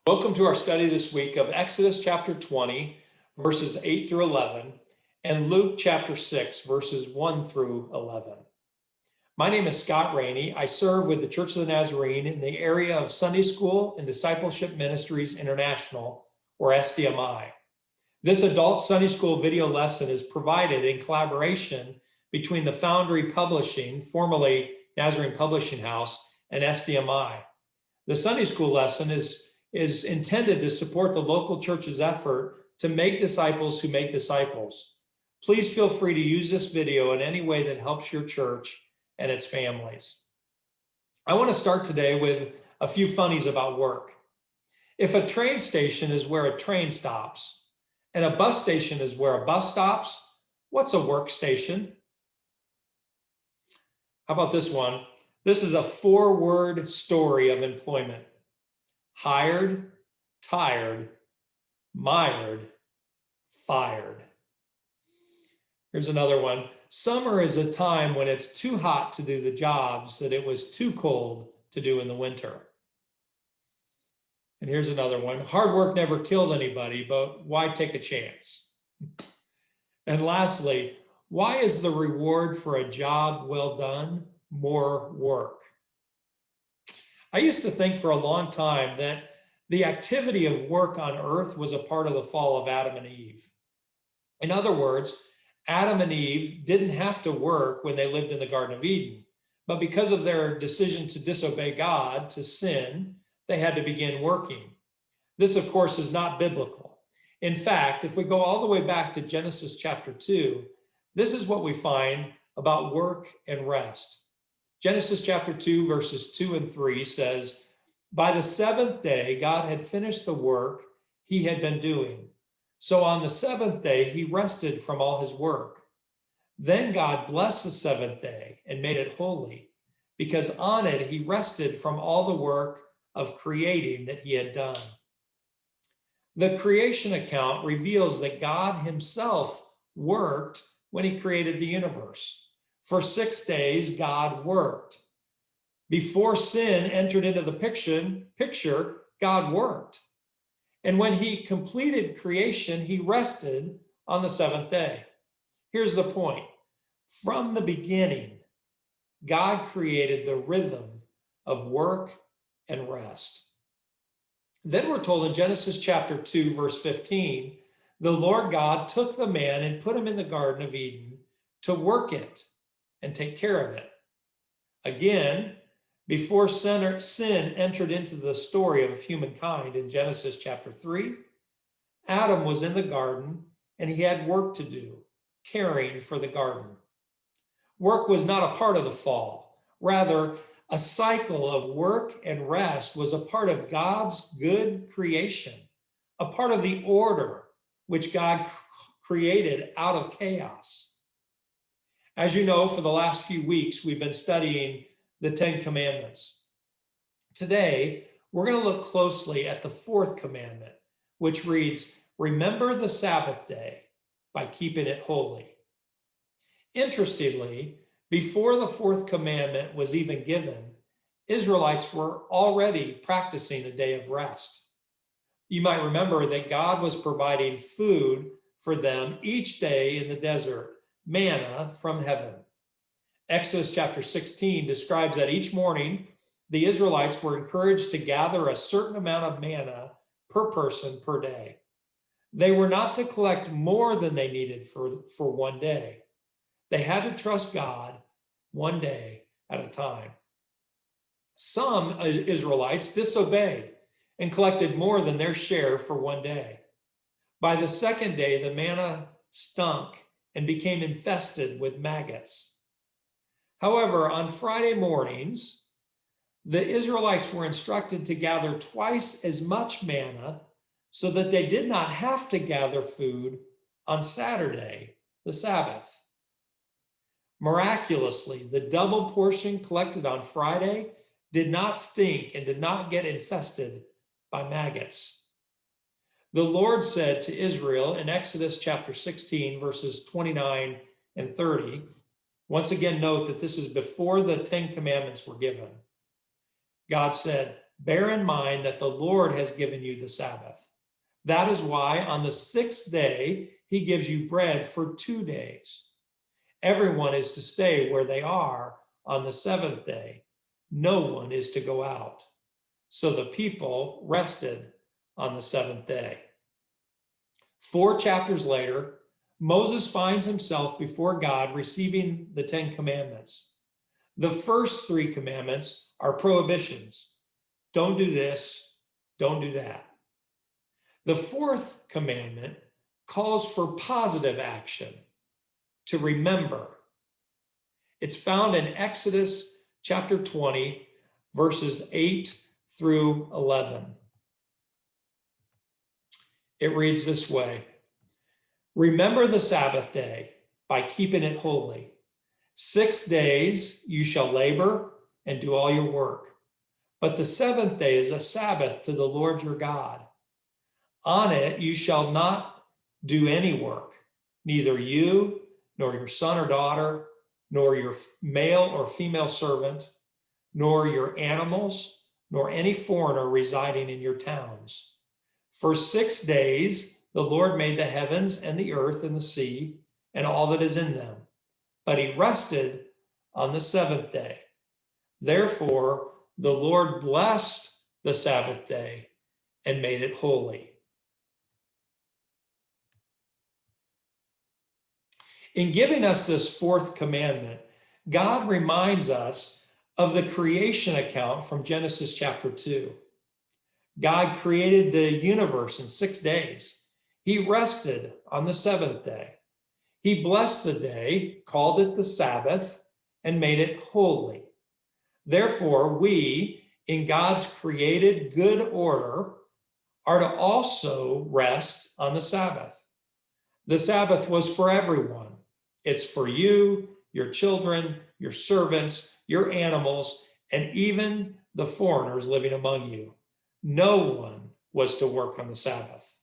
Welcome to our study this week of Exodus chapter 20, verses 8 through 11, and Luke chapter 6, verses 1 through 11. My name is Scott Rainey. I serve with the Church of the Nazarene in the area of Sunday School and Discipleship Ministries International, or SDMI. This adult Sunday School video lesson is provided in collaboration between the Foundry Publishing, formerly Nazarene Publishing House, and SDMI. The Sunday School lesson is intended to support the local church's effort to make disciples who make disciples. Please feel free to use this video in any way that helps your church and its families. I want to start today with a few funnies about work. If a train station is where a train stops and a bus station is where a bus stops, what's a workstation? How about this one? This is a 4-word story of employment. Hired, tired, mired, fired. Here's another one. Summer is a time when it's too hot to do the jobs that it was too cold to do in the winter. And here's another one. Hard work never killed anybody, but why take a chance? And lastly, why is the reward for a job well done more work? I used to think for a long time that the activity of work on earth was a part of the fall of Adam and Eve. In other words, Adam and Eve didn't have to work when they lived in the Garden of Eden, but because of their decision to disobey God, to sin, they had to begin working. This, of course, is not biblical. In fact, if we go all the way back to Genesis chapter 2, this is what we find about work and rest. Genesis chapter 2, verses 2 and 3 says, "By the seventh day, God had finished the work he had been doing. So on the seventh day, he rested from all his work. Then God blessed the seventh day and made it holy, because on it he rested from all the work of creating that he had done." The creation account reveals that God himself worked when he created the universe. For 6 days, God worked. Before sin entered into the picture, God worked. And when he completed creation, he rested on the seventh day. Here's the point. From the beginning, God created the rhythm of work and rest. Then we're told in Genesis chapter 2, verse 15, the Lord God took the man and put him in the Garden of Eden to work it and take care of it. Again, before sin entered into the story of humankind in Genesis chapter 3, Adam was in the garden and he had work to do, caring for the garden. Work was not a part of the fall. Rather, a cycle of work and rest was a part of God's good creation, a part of the order which God created out of chaos. As you know, for the last few weeks, we've been studying the 10 Commandments. Today, we're going to look closely at the 4th commandment, which reads, "Remember the Sabbath day by keeping it holy." Interestingly, before the 4th commandment was even given, Israelites were already practicing a day of rest. You might remember that God was providing food for them each day in the desert, manna from heaven. Exodus chapter 16 describes that each morning, the Israelites were encouraged to gather a certain amount of manna per person per day. They were not to collect more than they needed for one day. They had to trust God one day at a time. Some Israelites disobeyed and collected more than their share for one day. By the second day, the manna stunk and became infested with maggots. However, on Friday mornings, the Israelites were instructed to gather twice as much manna so that they did not have to gather food on Saturday, the Sabbath. Miraculously, the double portion collected on Friday did not stink and did not get infested by maggots. The Lord said to Israel in Exodus chapter 16, verses 29 and 30, once again, note that this is before the 10 Commandments were given. God said, bear in mind that the Lord has given you the Sabbath. That is why on the sixth day, he gives you bread for 2 days. Everyone is to stay where they are on the seventh day. No one is to go out. So the people rested on the seventh day. 4 chapters later, Moses finds himself before God receiving the 10 commandments. The first 3 commandments are prohibitions. Don't do this, don't do that. The 4th commandment calls for positive action, to remember. It's found in Exodus chapter 20, verses 8 through 11. It reads this way: Remember the Sabbath day by keeping it holy. 6 days you shall labor and do all your work. But the seventh day is a Sabbath to the Lord your God. On it you shall not do any work, neither you, nor your son or daughter, nor your male or female servant, nor your animals, nor any foreigner residing in your towns. For 6 days the Lord made the heavens and the earth and the sea and all that is in them. But he rested on the seventh day. Therefore, the Lord blessed the Sabbath day and made it holy. In giving us this 4th commandment, God reminds us of the creation account from Genesis chapter 2. God created the universe in 6 days. He rested on the seventh day. He blessed the day, called it the Sabbath, and made it holy. Therefore, we, in God's created good order, are to also rest on the Sabbath. The Sabbath was for everyone. It's for you, your children, your servants, your animals, and even the foreigners living among you. No one was to work on the Sabbath.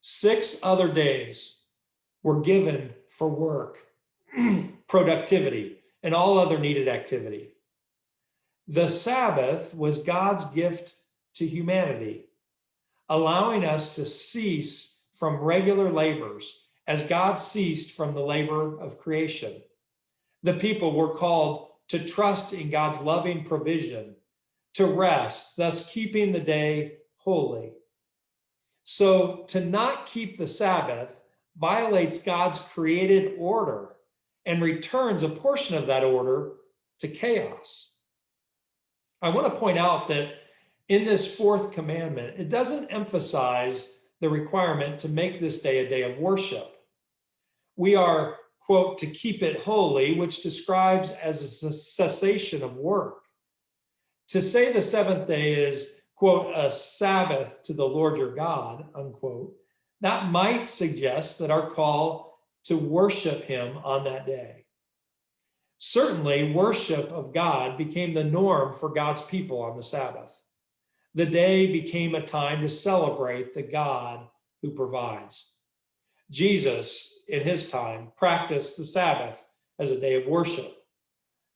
6 other days were given for work, productivity, and all other needed activity. The Sabbath was God's gift to humanity, allowing us to cease from regular labors as God ceased from the labor of creation. The people were called to trust in God's loving provision, to rest, thus keeping the day holy. So to not keep the Sabbath violates God's created order and returns a portion of that order to chaos. I want to point out that in this 4th commandment, it doesn't emphasize the requirement to make this day a day of worship. We are, quote, to keep it holy, which describes as a cessation of work. To say the seventh day is, quote, a Sabbath to the Lord your God, unquote, that might suggest that our call to worship him on that day. Certainly, worship of God became the norm for God's people on the Sabbath. The day became a time to celebrate the God who provides. Jesus, in his time, practiced the Sabbath as a day of worship.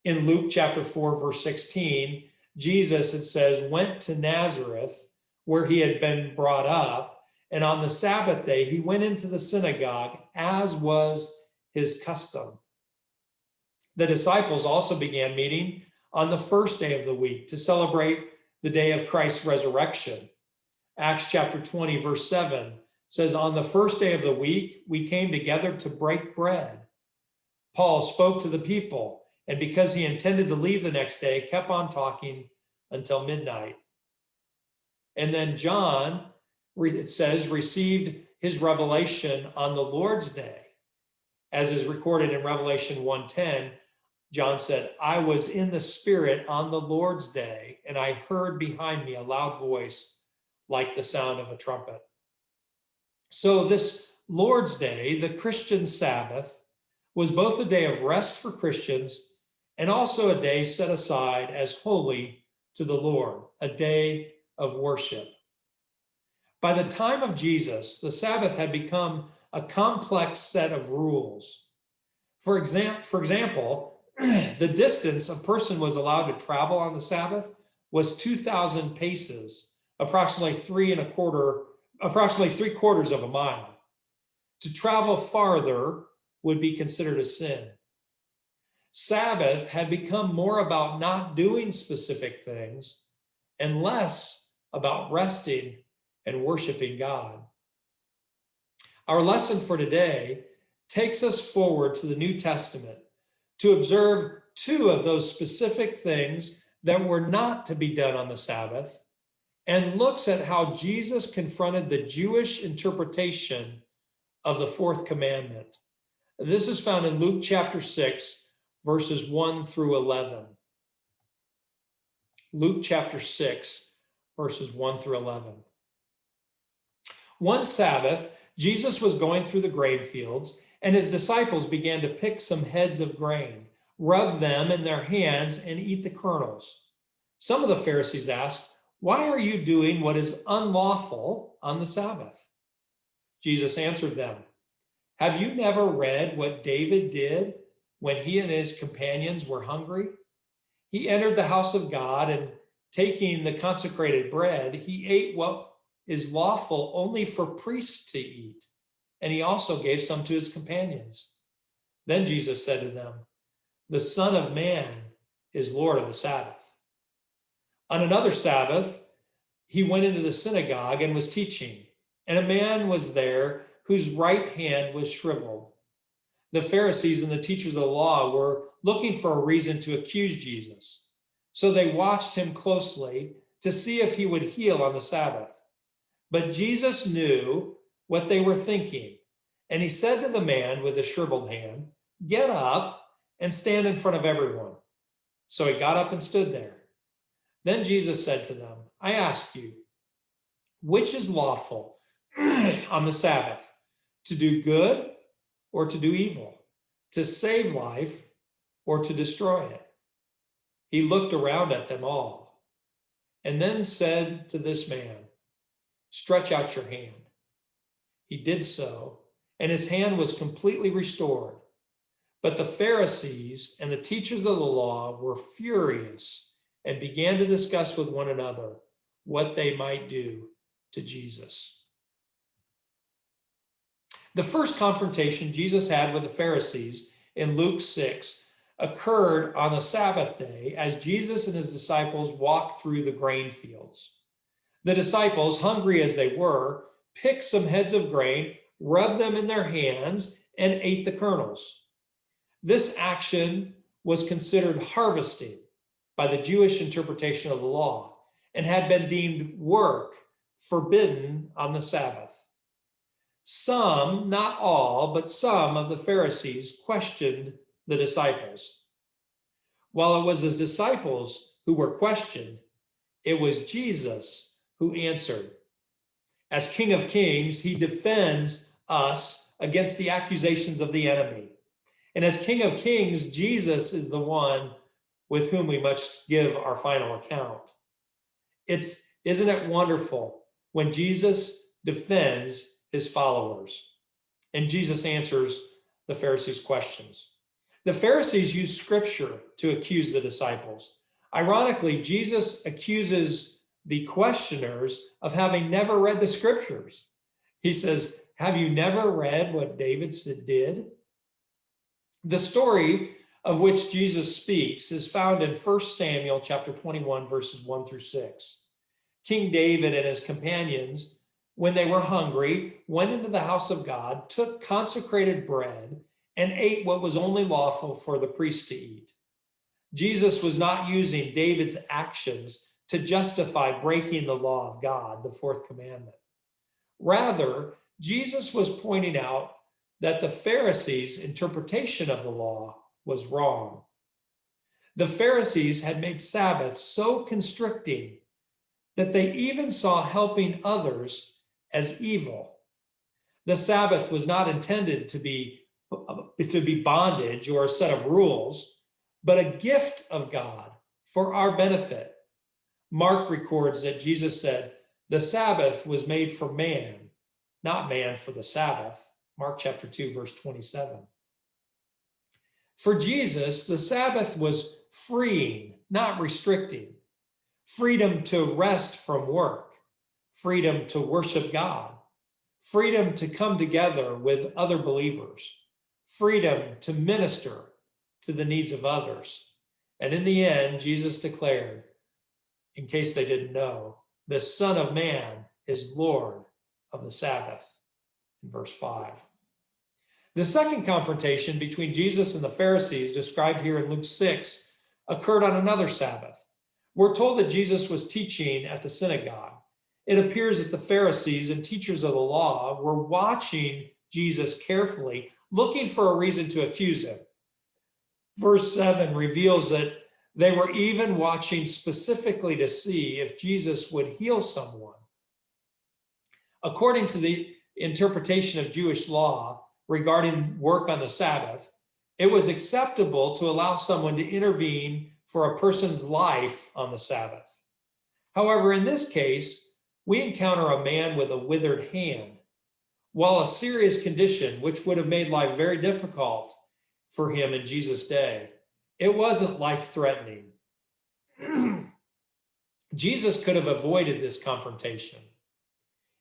In Luke chapter 4, verse 16, Jesus, it says, went to Nazareth, where he had been brought up, and on the Sabbath day he went into the synagogue, as was his custom. The disciples also began meeting on the first day of the week to celebrate the day of Christ's resurrection. Acts chapter 20, verse 7 says, on the first day of the week, we came together to break bread. Paul spoke to the people, and because he intended to leave the next day, kept on talking until midnight. And then John, it says, received his revelation on the Lord's day. As is recorded in Revelation 1:10, John said, I was in the Spirit on the Lord's day, and I heard behind me a loud voice like the sound of a trumpet. So this Lord's Day, the Christian Sabbath, was both a day of rest for Christians and also a day set aside as holy to the Lord, a day of worship. By the time of Jesus, the Sabbath had become a complex set of rules. For example, the distance a person was allowed to travel on the Sabbath was 2,000 paces, approximately 3/4 of a mile. To travel farther would be considered a sin. Sabbath had become more about not doing specific things and less about resting and worshiping God. Our lesson for today takes us forward to the New Testament to observe two of those specific things that were not to be done on the Sabbath, and looks at how Jesus confronted the Jewish interpretation of the fourth commandment. This is found in Luke chapter 6, verses 1 through 11. Luke chapter 6, verses 1 through 11. One Sabbath, Jesus was going through the grain fields, and his disciples began to pick some heads of grain, rub them in their hands, and eat the kernels. Some of the Pharisees asked, "Why are you doing what is unlawful on the Sabbath?" Jesus answered them, "Have you never read what David did when he and his companions were hungry? He entered the house of God, and taking the consecrated bread, he ate what is lawful only for priests to eat, and he also gave some to his companions. Then Jesus said to them, 'The Son of Man is Lord of the Sabbath.'" On another Sabbath, he went into the synagogue and was teaching, and a man was there whose right hand was shriveled. The Pharisees and the teachers of the law were looking for a reason to accuse Jesus, so they watched him closely to see if he would heal on the Sabbath. But Jesus knew what they were thinking, and he said to the man with the shriveled hand, "Get up and stand in front of everyone." So he got up and stood there. Then Jesus said to them, "I ask you, which is lawful on the Sabbath, to do good or to do evil, to save life or to destroy it?" He looked around at them all and then said to this man, "Stretch out your hand." He did so, and his hand was completely restored. But the Pharisees and the teachers of the law were furious and began to discuss with one another what they might do to Jesus. The first confrontation Jesus had with the Pharisees in Luke 6 occurred on the Sabbath day as Jesus and his disciples walked through the grain fields. The disciples, hungry as they were, picked some heads of grain, rubbed them in their hands, and ate the kernels. This action was considered harvesting by the Jewish interpretation of the law and had been deemed work forbidden on the Sabbath. Some, not all, but some of the Pharisees questioned the disciples. While it was the disciples who were questioned, it was Jesus who answered. As King of Kings, he defends us against the accusations of the enemy. And as King of Kings, Jesus is the one with whom we must give our final account. Isn't it wonderful when Jesus defends his followers and Jesus answers the Pharisees' questions? The Pharisees use scripture to accuse the disciples. Ironically, Jesus accuses the questioners of having never read the scriptures. He says, "Have you never read what David did?" The story of which Jesus speaks is found in 1 Samuel chapter 21, verses 1 through 6. King David and his companions, when they were hungry, went into the house of God, took consecrated bread, and ate what was only lawful for the priest to eat. Jesus was not using David's actions to justify breaking the law of God, the fourth commandment. Rather, Jesus was pointing out that the Pharisees' interpretation of the law was wrong. The Pharisees had made Sabbath so constricting that they even saw helping others as evil. The Sabbath was not intended to be bondage or a set of rules, but a gift of God for our benefit. Mark records that Jesus said, "The Sabbath was made for man, not man for the Sabbath." Mark chapter 2, verse 27. For Jesus, the Sabbath was freeing, not restricting. freedom to rest from work, freedom to worship God, freedom to come together with other believers, freedom to minister to the needs of others. And in the end, Jesus declared, in case they didn't know, the Son of Man is Lord of the Sabbath, in verse 5. The second confrontation between Jesus and the Pharisees, described here in Luke 6, occurred on another Sabbath. We're told that Jesus was teaching at the synagogue. It appears that the Pharisees and teachers of the law were watching Jesus carefully, looking for a reason to accuse him. Verse 7 reveals that they were even watching specifically to see if Jesus would heal someone. According to the interpretation of Jewish law regarding work on the Sabbath, it was acceptable to allow someone to intervene for a person's life on the Sabbath. However, in this case, we encounter a man with a withered hand. While a serious condition, which would have made life very difficult for him in Jesus' day, it wasn't life-threatening. Jesus could have avoided this confrontation.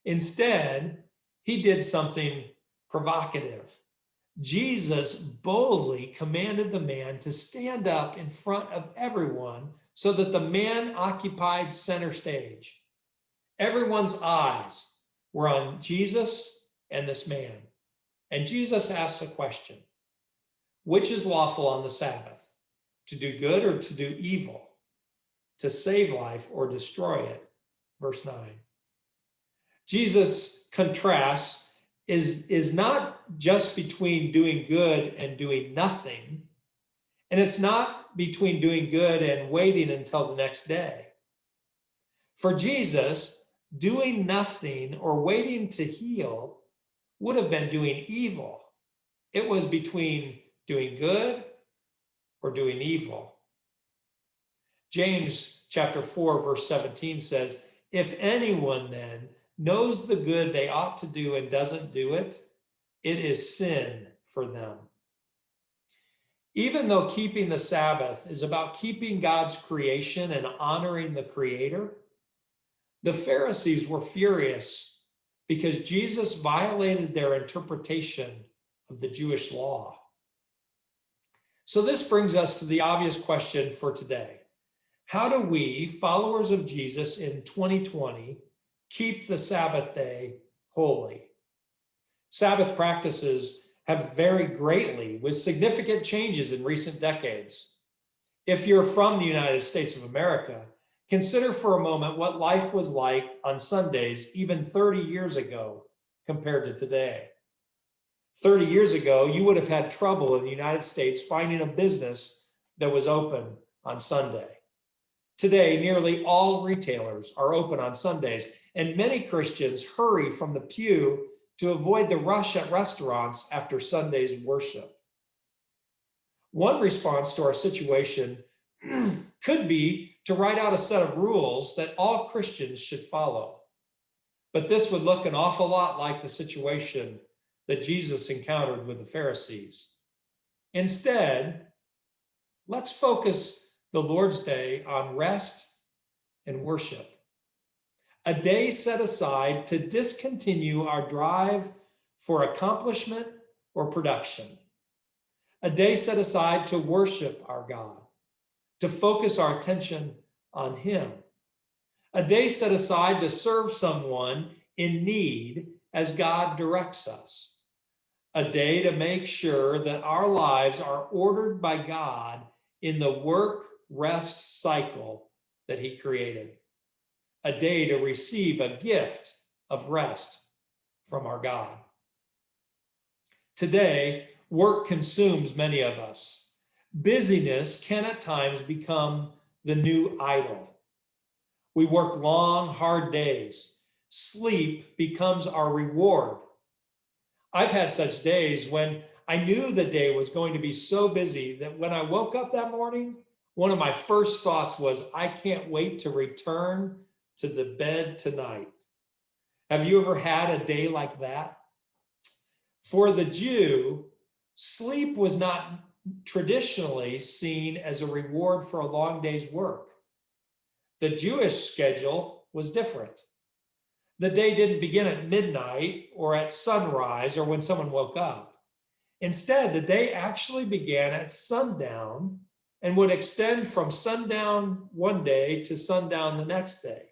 Instead, he did something provocative. Jesus boldly commanded the man to stand up in front of everyone so that the man occupied center stage. Everyone's eyes were on Jesus and this man. And Jesus asks a question: which is lawful on the Sabbath, to do good or to do evil, to save life or destroy it? Verse 9. Jesus' contrasts is not just between doing good and doing nothing, and it's not between doing good and waiting until the next day. For Jesus, doing nothing or waiting to heal would have been doing evil. It was between doing good or doing evil. James chapter 4, verse 17 says, if anyone then knows the good they ought to do and doesn't do it, it is sin for them. Even though keeping the Sabbath is about keeping God's creation and honoring the Creator, the Pharisees were furious because Jesus violated their interpretation of the Jewish law. So this brings us to the obvious question for today. How do we, followers of Jesus in 2020, keep the Sabbath day holy? Sabbath practices have varied greatly with significant changes in recent decades. If you're from the United States of America, consider for a moment what life was like on Sundays even 30 years ago compared to today. 30 years ago, you would have had trouble in the United States finding a business that was open on Sunday. Today, nearly all retailers are open on Sundays, and many Christians hurry from the pew to avoid the rush at restaurants after Sunday's worship. One response to our situation could be to write out a set of rules that all Christians should follow. But this would look an awful lot like the situation that Jesus encountered with the Pharisees. Instead, let's focus the Lord's Day on rest and worship. A day set aside to discontinue our drive for accomplishment or production. A day set aside to worship our God, to focus our attention on Him. A day set aside to serve someone in need as God directs us. A day to make sure that our lives are ordered by God in the work-rest cycle that He created. A day to receive a gift of rest from our God. Today, work consumes many of us. Busyness can at times become the new idol. We work long, hard days. Sleep becomes our reward. I've had such days when I knew the day was going to be so busy that when I woke up that morning, one of my first thoughts was, I can't wait to return to the bed tonight. Have you ever had a day like that? For the Jew, sleep was not traditionally seen as a reward for a long day's work. The Jewish schedule was different. The day didn't begin at midnight or at sunrise or when someone woke up. Instead, the day actually began at sundown and would extend from sundown one day to sundown the next day.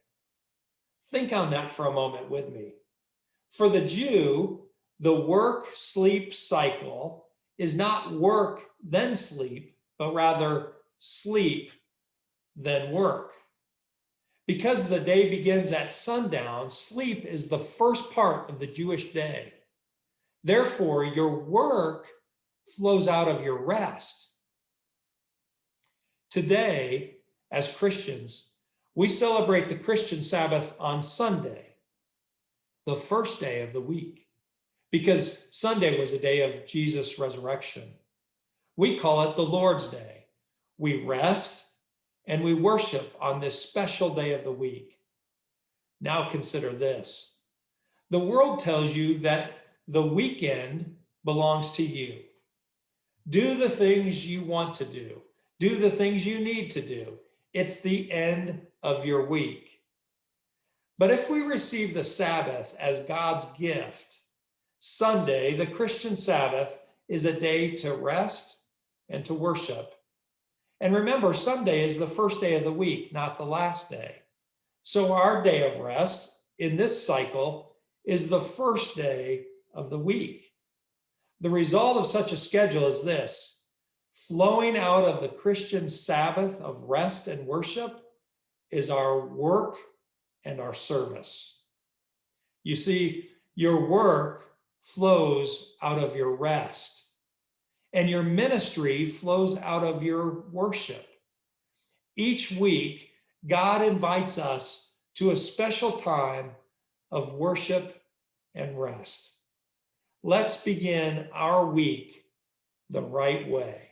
Think on that for a moment with me. For the Jew, the work-sleep cycle is not work then sleep, but rather sleep then work. Because the day begins at sundown, sleep is the first part of the Jewish day. Therefore, your work flows out of your rest. Today, as Christians, we celebrate the Christian Sabbath on Sunday, the first day of the week, because Sunday was a day of Jesus' resurrection. We call it the Lord's Day. We rest and we worship on this special day of the week. Now consider this. The world tells you that the weekend belongs to you. Do the things you want to do. Do the things you need to do. It's the end of your week. But if we receive the Sabbath as God's gift, Sunday, the Christian Sabbath, is a day to rest and to worship. And remember, Sunday is the first day of the week, not the last day. So our day of rest in this cycle is the first day of the week. The result of such a schedule is this: flowing out of the Christian Sabbath of rest and worship is our work and our service. You see, your work flows out of your rest, and your ministry flows out of your worship. Each week, God invites us to a special time of worship and rest. Let's begin our week the right way.